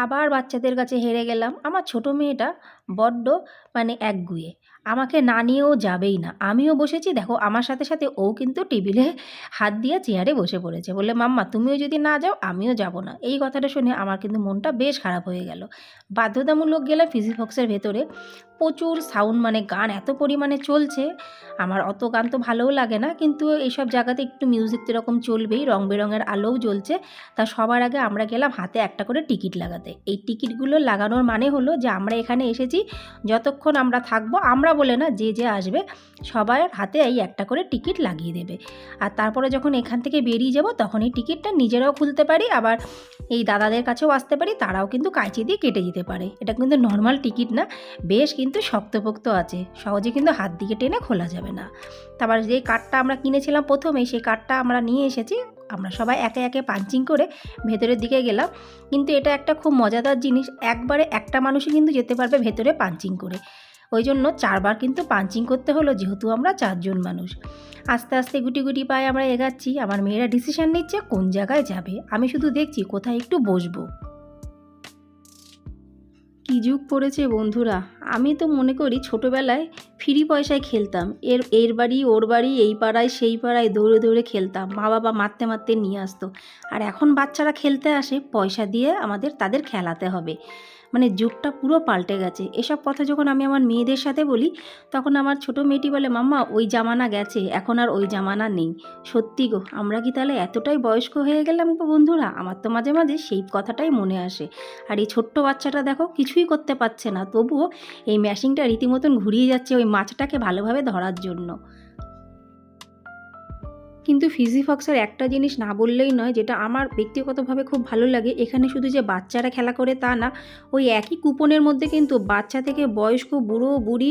আবার বাচ্চাদের কাছে হেরে গেলাম। আমার ছোট মেয়েটা বড্ড মানে একগুঁয়ে। আমাকে না নিয়েও যাবেই না। আমিও বসেছি, দেখো আমার সাথে, সাথে ও কিন্তু টেবিলে হাত দিয়ে চেয়ারে বসে পড়েছে। বললে, "মাম্মা তুমিও যদি না যাও আমিও যাব না।" এই কথাটা শুনে আমার কিন্তু মনটা বেশ খারাপ হয়ে গেল। বাধ্যতামূলক গেলাম ফিজিক্সের ভেতরে। প্রচুর সাউন্ড, মানে গান এত পরিমাণে চলছে, আমার অত গান তো ভালোও লাগে না, কিন্তু এইসব জায়গাতে একটু মিউজিক তো এরকম চলবেই, রং বেরঙের আলোও জ্বলছে। তা সবার আগে আমরা গেলাম হাতে একটা করে টিকিট লাগাতে। এই টিকিটগুলো লাগানোর মানে হলো যে আমরা এখানে এসেছি, যতক্ষণ আমরা থাকবো, আমরা বলে না, যে যে আসবে সবার হাতে এই একটা করে টিকিট লাগিয়ে দেবে। আর তারপরে যখন এখান থেকে বেরিয়ে যাব তখন এই টিকিটটা নিজেরাও খুলতে পারি, আবার এই দাদাদের কাছেও আসতে পারি, তারাও কিন্তু কাঁচি দিয়ে কেটে দিতে পারে। এটা কিন্তু নর্মাল টিকিট না, বেশ কিন্তু শক্তপোক্ত আছে, সহজে কিন্তু হাত দিয়ে টেনে খোলা যাবে না। তারপর যেই কার্ডটা আমরা কিনেছিলাম প্রথমেই, সেই কার্ডটা আমরা নিয়ে এসেছি। আমরা সবাই একে একে পাঞ্চিং করে ভেতরের দিকে গেলাম। কিন্তু এটা একটা খুব মজাদার জিনিস, একবারে একটা মানুষই কিন্তু যেতে পারবে ভেতরে পাঞ্চিং করে। ওই জন্য 4 বার কিন্তু পাঞ্চিং করতে হলো, যেহেতু আমরা 4 জন মানুষ। আস্তে আস্তে গুটি গুটি পায়ে আমরা এগাচ্ছি। আমার মেয়েরা ডিসিশন নিচ্ছে কোন জায়গায় যাবে, আমি শুধু দেখছি কোথায় একটু বসবো। কী যুগ পড়েছে বন্ধুরা! আমি তো মনে করি ছোটোবেলায় ফ্রি পয়সায় খেলতাম। এর বাড়ি ওর বাড়ি, এই পাড়ায় সেই পাড়ায় দৌড়ে দৌড়ে খেলতাম। মা বাবা মারতে মারতে নিয়ে আসতো। আর এখন বাচ্চারা খেলতে আসে পয়সা দিয়ে, তাদের খেলাতে হবে। মানে যুগটা পুরো পাল্টে গেছে। এসব কথা যখন আমি আমার মেয়েদের সাথে বলি, তখন আমার ছোটো মেয়েটি বলে, "মাম্মা ওই জামানা গেছে, এখন আর ওই জামানা নেই।" সত্যি গো, আমরা কি তাহলে এতটাই বয়স্ক হয়ে গেলাম গো বন্ধুরা? আমার তো মাঝে মাঝে সেই কথাটাই মনে আসে। আর এই ছোট্ট বাচ্চাটা দেখো কিছুই করতে পারছে না, তবুও এই মেশিনটা রীতিমতন ঘুরিয়ে যাচ্ছে ওই মাছটাকে ভালোভাবে ধরার জন্য। কিন্তু ফিজিফক্সের একটা জিনিস না বললেই নয়, যেটা আমার ব্যক্তিগতভাবে খুব ভালো লাগে। এখানে শুধু যে বাচ্চারা খেলা করে তা না, ওই একই কুপনের মধ্যে কিন্তু বাচ্চা থেকে বয়স্ক, বুড়ো বুড়ি,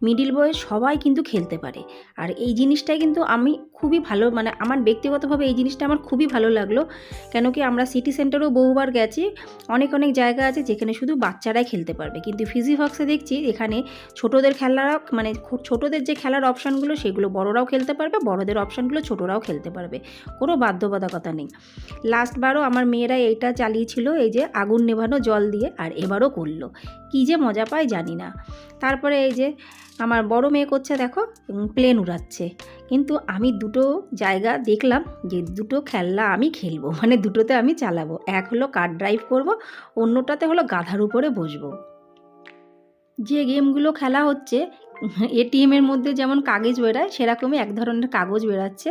মিডিল বয়স সবাই কিন্তু খেলতে পারে। আর এই জিনিসটাই কিন্তু আমি খুবই ভালো, মানে আমার ব্যক্তিগতভাবে এই জিনিসটা আমার খুবই ভালো লাগলো। কেন কি, আমরা সিটি সেন্টারেও বহুবার গেছি, অনেক অনেক জায়গা আছে যেখানে শুধু বাচ্চারাই খেলতে পারবে, কিন্তু ফিজিফক্সে দেখছি এখানে ছোটোদের খেলার, মানে ছোটোদের যে খেলার অপশানগুলো সেগুলো বড়রাও খেলতে পারবে, বড়দের অপশানগুলো ছোটরাও খেলতে পারবে, কোনো বাধ্যবাধকতা নেই। লাস্টবারও আমার মেয়েরা এইটা চালিয়েছিল, এই যে আগুন নেভানো জল দিয়ে, আর এবারও করলো। কী যে মজা পায় জানি না। তারপরে এই যে আমার বড় মেয়ে করছে দেখো, প্লেন উড়াচ্ছে। কিন্তু আমি দুটো জায়গা দেখলাম যে দুটো খেলনা আমি খেলবো, মানে দুটোতে আমি চালাবো। এক হলো কার ড্রাইভ করব, অন্যটাতে হলো গাধার উপরে বসবো। যে গেমগুলো খেলা হচ্ছে, এটিএমের মধ্যে যেমন কাগজ বেরায় সেরকমই এক ধরনের কাগজ বেরাচ্ছে।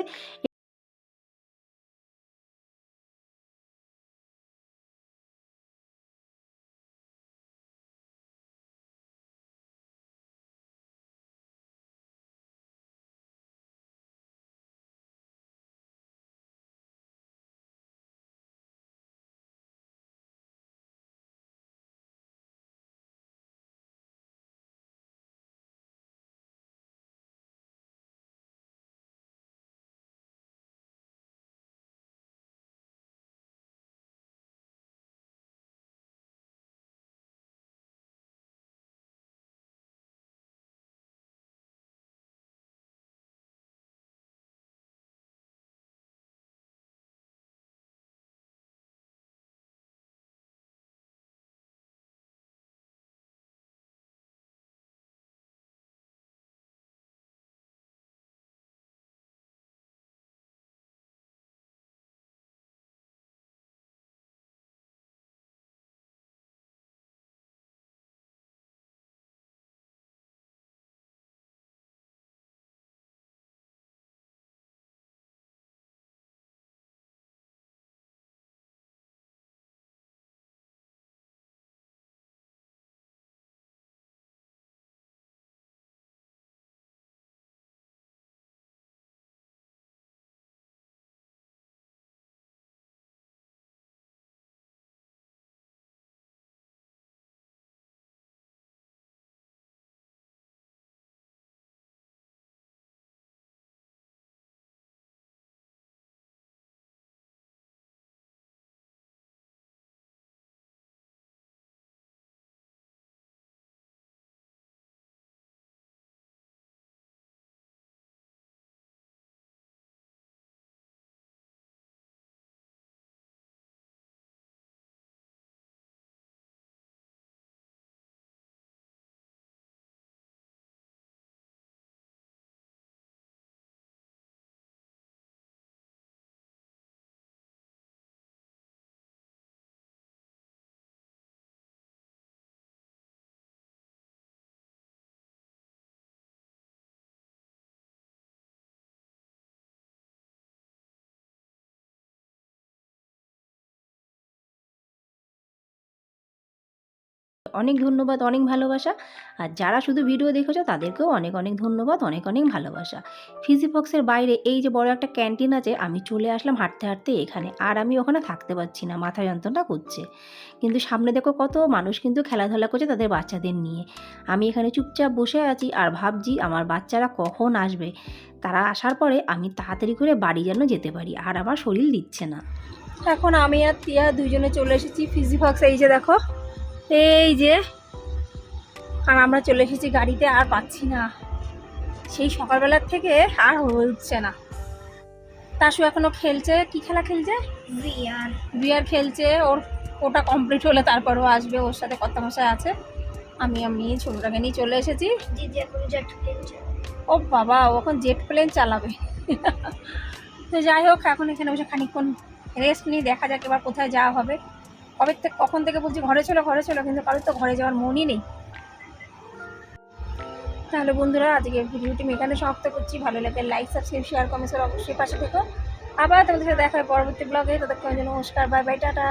অনেক ধন্যবাদ, অনেক ভালোবাসা। আর যারা শুধু ভিডিও দেখেছো তাদেরকেও অনেক অনেক ধন্যবাদ, অনেক অনেক ভালোবাসা। ফিজি ফক্সের বাইরে এই যে বড় একটা ক্যান্টিন আছে, আমি চলে আসলাম হাঁটতে হাঁটতে এখানে। আর আমি ওখানে থাকতে পারছি না, মাথা যন্ত্রণা করছে। কিন্তু সামনে দেখো কত মানুষ কিন্তু খেলাধুলা করছে তাদের বাচ্চাদের নিয়ে। আমি এখানে চুপচাপ বসে আছি আর ভাবছি আমার বাচ্চারা কখন আসবে। তারা আসার পরে আমি তাড়াতাড়ি করে বাড়ি যেন যেতে পারি, আর আমার শরীর দিচ্ছে না। এখন আমি আর টিয়া দুইজনে চলে এসেছি ফিজি ফক্স। এই যে দেখো, এই যে, আর আমরা চলে এসেছি গাড়িতে। আর পাচ্ছি না, সেই সকালবেলার থেকে আর হচ্ছে না। তাসু এখনো খেলছে। কি খেলা খেলছে? বিয়ার খেলছে। ওটা কমপ্লিট হলে তারপরও আসবে, ওর সাথে কথা মশাই আছে। আমি ছোটটাকে নিয়ে চলে এসেছি। ও বাবা, ও এখন জেট প্লেন চালাবে। তো যাই হোক, এখন এখানে বসে খানিকক্ষণ রেস্ট নিয়ে দেখা যাক এবার কোথায় যাওয়া হবে। কখন থেকে বলছি ঘরে চলো, কিন্তু কারোর তো ঘরে যাওয়ার মনই নেই। তাহলে বন্ধুরা, আজকে ভিডিওটি আমি এখানে সমাপ্ত করছি। ভালো লাগে লাইক, সাবস্ক্রাইব, শেয়ার, কমেন্টস অবশ্যই পাশে থেকো। আবার তোমাদের সাথে দেখা হয় পরবর্তী ব্লগে। ততক্ষণের জন্য নমস্কার, বাই বাই, টাটা।